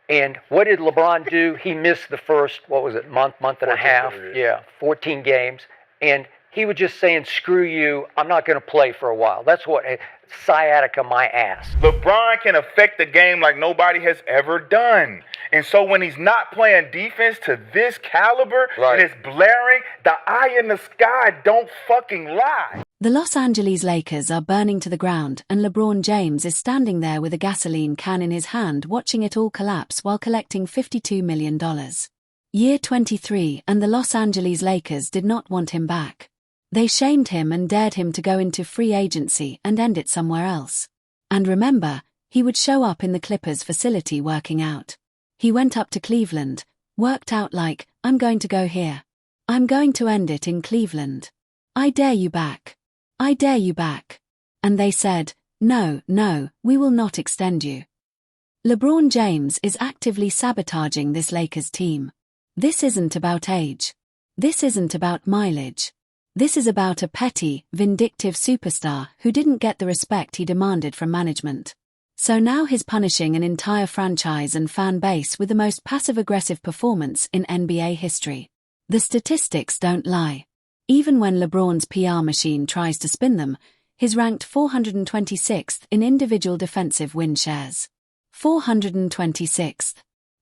And what did LeBron do? He missed the first, what was it, month and a half? Yeah, 14 games. And he was just saying, screw you, I'm not going to play for a while. That's what, sciatica my ass. LeBron can affect the game like nobody has ever done. And so when he's not playing defense to this caliber, and it's blaring, the eye in the sky don't fucking lie. The Los Angeles Lakers are burning to the ground, and LeBron James is standing there with a gasoline can in his hand watching it all collapse while collecting $52 million. Year 23, and the Los Angeles Lakers did not want him back. They shamed him and dared him to go into free agency and end it somewhere else. And remember, he would show up in the Clippers facility working out. He went up to Cleveland, worked out like, I'm going to go here. I'm going to end it in Cleveland. I dare you back. I dare you back. And they said, no, we will not extend you. LeBron James is actively sabotaging this Lakers team. This isn't about age. This isn't about mileage. This is about a petty, vindictive superstar who didn't get the respect he demanded from management. So now he's punishing an entire franchise and fan base with the most passive-aggressive performance in NBA history. The statistics don't lie. Even when LeBron's PR machine tries to spin them, he's ranked 426th in individual defensive win shares. 426th.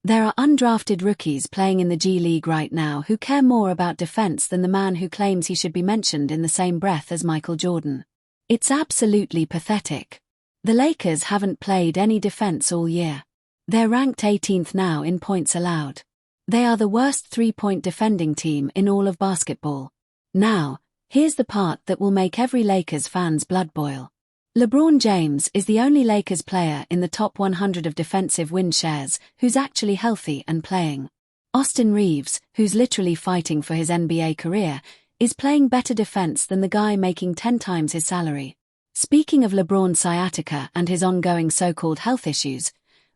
There are undrafted rookies playing in the G League right now who care more about defense than the man who claims he should be mentioned in the same breath as Michael Jordan. It's absolutely pathetic. The Lakers haven't played any defense all year. They're ranked 18th now in points allowed. They are the worst three-point defending team in all of basketball. Now, here's the part that will make every Lakers fan's blood boil. LeBron James is the only Lakers player in the top 100 of defensive win shares who's actually healthy and playing. Austin Reeves, who's literally fighting for his NBA career, is playing better defense than the guy making 10 times his salary. Speaking of LeBron's sciatica and his ongoing so-called health issues,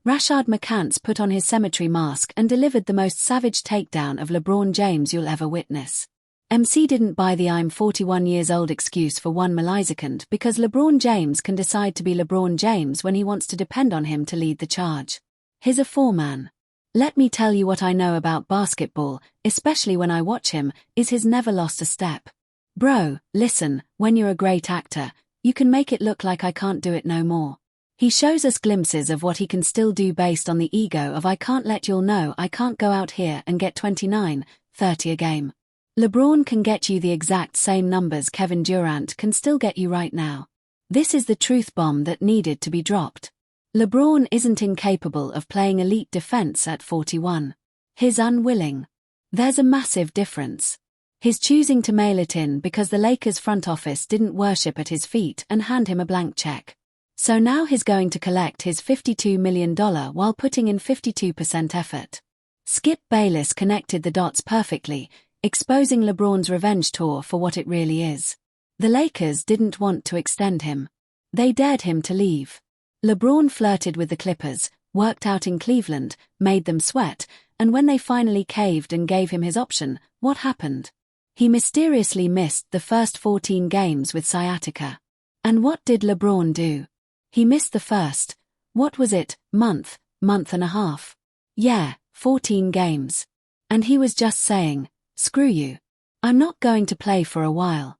Rashad McCants put on his cemetery mask and delivered the most savage takedown of LeBron James you'll ever witness. MC didn't buy the I'm 41 years old excuse for 1 millisecond because LeBron James can decide to be LeBron James when he wants to depend on him to lead the charge. He's a four-man. Let me tell you what I know about basketball, especially when I watch him, is he's never lost a step. Bro, listen, when you're a great actor, you can make it look like I can't do it no more. He shows us glimpses of what he can still do based on the ego of I can't let y'all know I can't go out here and get 29, 30 a game. LeBron can get you the exact same numbers Kevin Durant can still get you right now. This is the truth bomb that needed to be dropped. LeBron isn't incapable of playing elite defense at 41. He's unwilling. There's a massive difference. He's choosing to mail it in because the Lakers front office didn't worship at his feet and hand him a blank check. So now he's going to collect his $52 million while putting in 52% effort. Skip Bayless connected the dots perfectly, exposing LeBron's revenge tour for what it really is. The Lakers didn't want to extend him. They dared him to leave. LeBron flirted with the Clippers, worked out in Cleveland, made them sweat, and when they finally caved and gave him his option, what happened? He mysteriously missed the first 14 games with sciatica. And what did LeBron do? He missed the first, what was it, month and a half? Yeah, 14 games. And he was just saying, screw you. I'm not going to play for a while.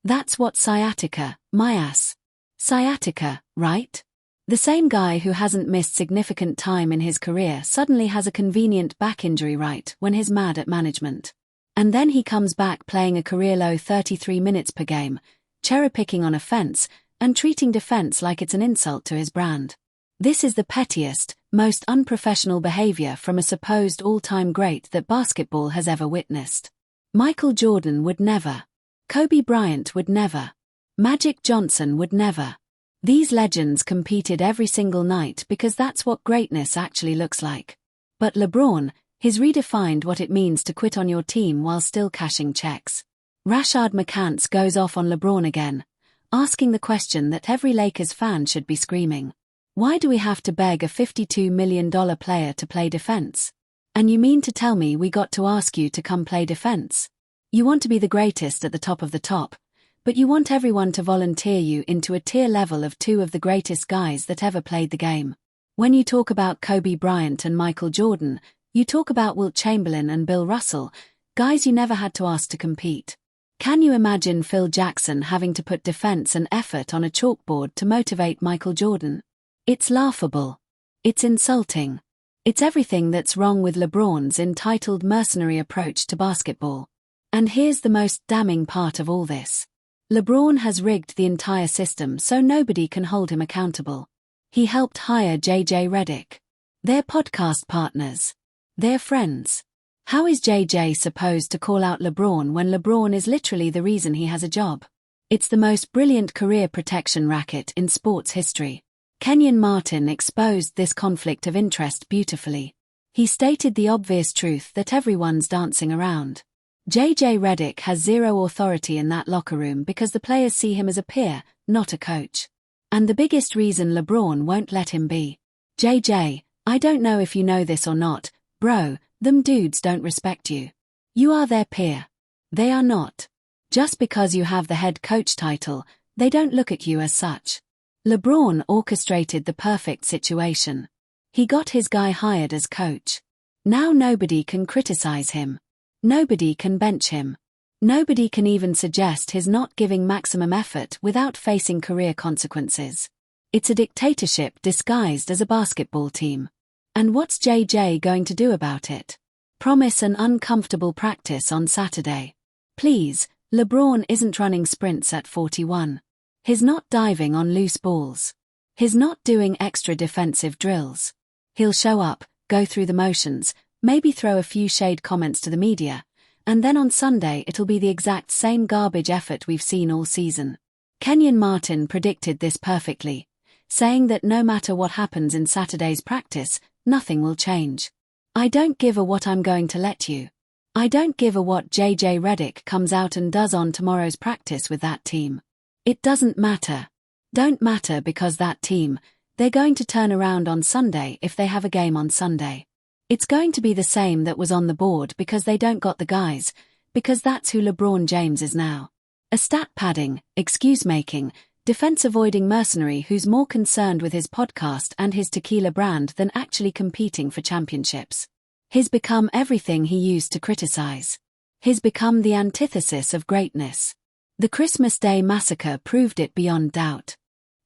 That's what sciatica, my ass. Sciatica, right? The same guy who hasn't missed significant time in his career suddenly has a convenient back injury right when he's mad at management. And then he comes back playing a career-low 33 minutes per game, cherry-picking on offense, and treating defense like it's an insult to his brand. This is the pettiest, most unprofessional behavior from a supposed all-time great that basketball has ever witnessed. Michael Jordan would never. Kobe Bryant would never. Magic Johnson would never. These legends competed every single night because that's what greatness actually looks like. But LeBron, he's redefined what it means to quit on your team while still cashing checks. Rashad McCants goes off on LeBron again, asking the question that every Lakers fan should be screaming. Why do we have to beg a $52 million player to play defense? And you mean to tell me we got to ask you to come play defense? You want to be the greatest at the top of the top, but you want everyone to volunteer you into a tier level of two of the greatest guys that ever played the game. When you talk about Kobe Bryant and Michael Jordan, you talk about Wilt Chamberlain and Bill Russell, guys you never had to ask to compete. Can you imagine Phil Jackson having to put defense and effort on a chalkboard to motivate Michael Jordan? It's laughable. It's insulting. It's everything that's wrong with LeBron's entitled mercenary approach to basketball. And here's the most damning part of all this. LeBron has rigged the entire system so nobody can hold him accountable. He helped hire JJ Redick. They're podcast partners. They're friends. How is JJ supposed to call out LeBron when LeBron is literally the reason he has a job? It's the most brilliant career protection racket in sports history. Kenyon Martin exposed this conflict of interest beautifully. He stated the obvious truth that everyone's dancing around. JJ Redick has zero authority in that locker room because the players see him as a peer, not a coach. And the biggest reason LeBron won't let him be. JJ, I don't know if you know this or not, bro, them dudes don't respect you. You are their peer. They are not. Just because you have the head coach title, they don't look at you as such. LeBron orchestrated the perfect situation. He got his guy hired as coach. Now nobody can criticize him. Nobody can bench him. Nobody can even suggest his not giving maximum effort without facing career consequences. It's a dictatorship disguised as a basketball team. And what's JJ going to do about it? Promise an uncomfortable practice on Saturday. Please, LeBron isn't running sprints at 41. He's not diving on loose balls. He's not doing extra defensive drills. He'll show up, go through the motions, maybe throw a few shade comments to the media, and then on Sunday it'll be the exact same garbage effort we've seen all season. Kenyon Martin predicted this perfectly, saying that no matter what happens in Saturday's practice, nothing will change. I don't give a what I'm going to let you. I don't give a what JJ Redick comes out and does on tomorrow's practice with that team. It doesn't matter. Don't matter because that team, they're going to turn around on Sunday if they have a game on Sunday. It's going to be the same that was on the board because they don't got the guys, because that's who LeBron James is now. A stat padding, excuse-making, defense-avoiding mercenary who's more concerned with his podcast and his tequila brand than actually competing for championships. He's become everything he used to criticize. He's become the antithesis of greatness. The Christmas Day massacre proved it beyond doubt.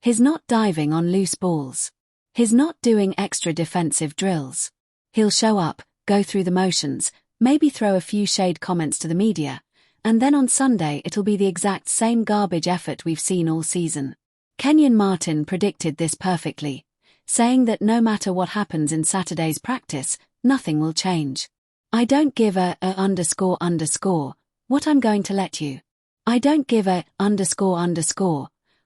He's not diving on loose balls. He's not doing extra defensive drills. He'll show up, go through the motions, maybe throw a few shade comments to the media, and then on Sunday it'll be the exact same garbage effort we've seen all season. Kenyon Martin predicted this perfectly, saying that no matter what happens in Saturday's practice, nothing will change. I don't give a what I'm going to let you. I don't give a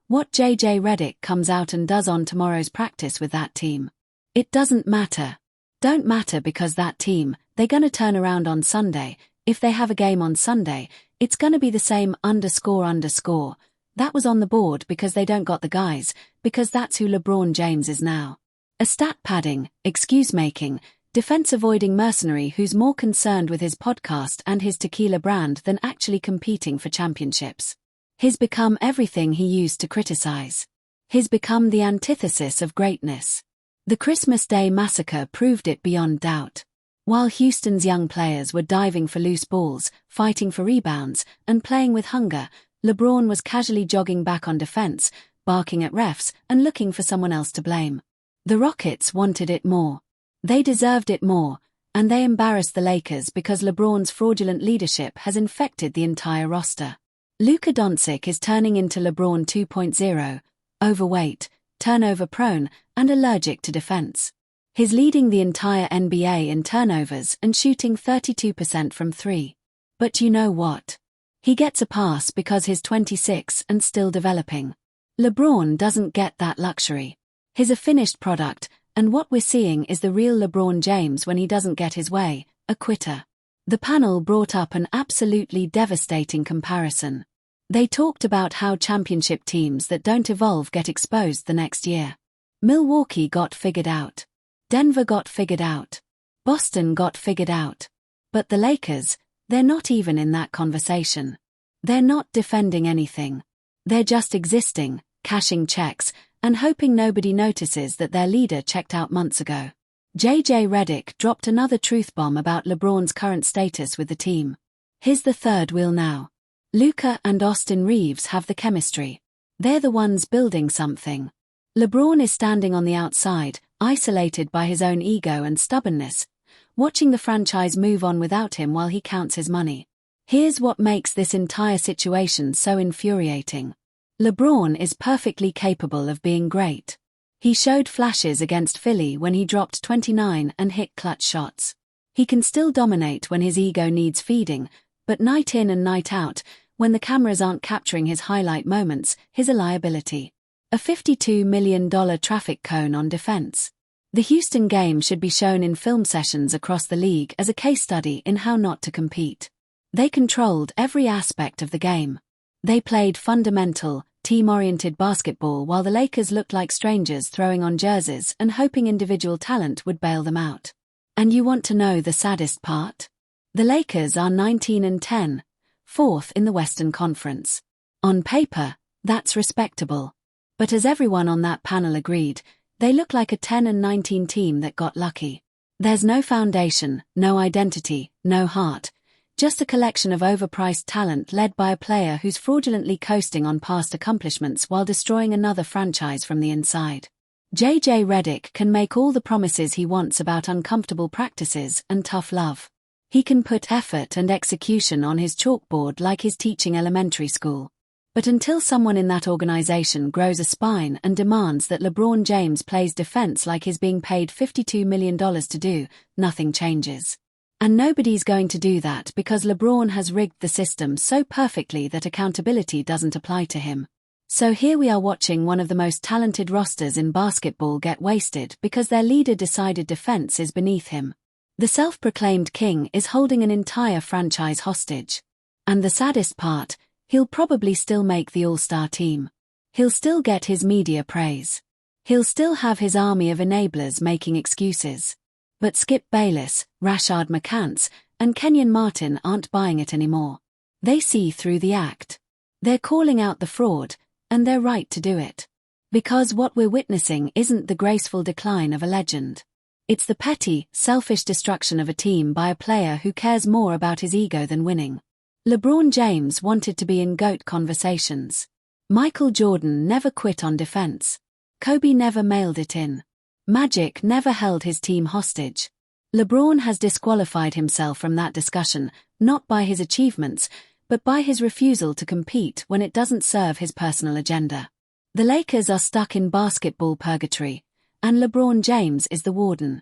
what JJ Redick comes out and does on tomorrow's practice with that team. It doesn't matter. Don't matter because that team, they're gonna turn around on Sunday. If they have a game on Sunday, it's gonna be the same that was on the board because they don't got the guys, because that's who LeBron James is now. A stat padding, excuse-making, defense-avoiding mercenary who's more concerned with his podcast and his tequila brand than actually competing for championships. He's become everything he used to criticize. He's become the antithesis of greatness. The Christmas Day massacre proved it beyond doubt. While Houston's young players were diving for loose balls, fighting for rebounds, and playing with hunger, LeBron was casually jogging back on defense, barking at refs, and looking for someone else to blame. The Rockets wanted it more. They deserved it more, and they embarrassed the Lakers because LeBron's fraudulent leadership has infected the entire roster. Luka Doncic is turning into LeBron 2.0, overweight, turnover-prone, and allergic to defense. He's leading the entire NBA in turnovers and shooting 32% from three. But you know what? He gets a pass because he's 26 and still developing. LeBron doesn't get that luxury. He's a finished product, and what we're seeing is the real LeBron James when he doesn't get his way, a quitter. The panel brought up an absolutely devastating comparison. They talked about how championship teams that don't evolve get exposed the next year. Milwaukee got figured out. Denver got figured out. Boston got figured out. But the Lakers, they're not even in that conversation. They're not defending anything. They're just existing, cashing checks, and hoping nobody notices that their leader checked out months ago. JJ Redick dropped another truth bomb about LeBron's current status with the team. Here's the third wheel now. Luka and Austin Reeves have the chemistry. They're the ones building something. LeBron is standing on the outside, isolated by his own ego and stubbornness, watching the franchise move on without him while he counts his money. Here's what makes this entire situation so infuriating. LeBron is perfectly capable of being great. He showed flashes against Philly when he dropped 29 and hit clutch shots. He can still dominate when his ego needs feeding, but night in and night out, when the cameras aren't capturing his highlight moments, he's a liability. A $52 million traffic cone on defense. The Houston game should be shown in film sessions across the league as a case study in how not to compete. They controlled every aspect of the game. They played fundamental, team-oriented basketball while the Lakers looked like strangers throwing on jerseys and hoping individual talent would bail them out. And you want to know the saddest part? The Lakers are 19-10, fourth in the Western Conference. On paper, that's respectable. But as everyone on that panel agreed, they look like a 10-19 team that got lucky. There's no foundation, no identity, no heart. Just a collection of overpriced talent led by a player who's fraudulently coasting on past accomplishments while destroying another franchise from the inside. JJ Redick can make all the promises he wants about uncomfortable practices and tough love. He can put effort and execution on his chalkboard like he's teaching elementary school. But until someone in that organization grows a spine and demands that LeBron James plays defense like he's being paid $52 million to do, nothing changes. And nobody's going to do that because LeBron has rigged the system so perfectly that accountability doesn't apply to him. So here we are watching one of the most talented rosters in basketball get wasted because their leader decided defense is beneath him. The self-proclaimed king is holding an entire franchise hostage. And the saddest part, he'll probably still make the All-Star team. He'll still get his media praise. He'll still have his army of enablers making excuses. But Skip Bayless, Rashad McCants, and Kenyon Martin aren't buying it anymore. They see through the act. They're calling out the fraud, and they're right to do it. Because what we're witnessing isn't the graceful decline of a legend. It's the petty, selfish destruction of a team by a player who cares more about his ego than winning. LeBron James wanted to be in GOAT conversations. Michael Jordan never quit on defense. Kobe never mailed it in. Magic never held his team hostage. LeBron has disqualified himself from that discussion, not by his achievements, but by his refusal to compete when it doesn't serve his personal agenda. The Lakers are stuck in basketball purgatory, and LeBron James is the warden.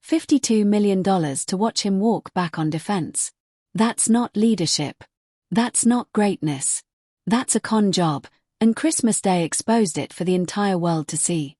$52 million to watch him walk back on defense. That's not leadership. That's not greatness. That's a con job, and Christmas Day exposed it for the entire world to see.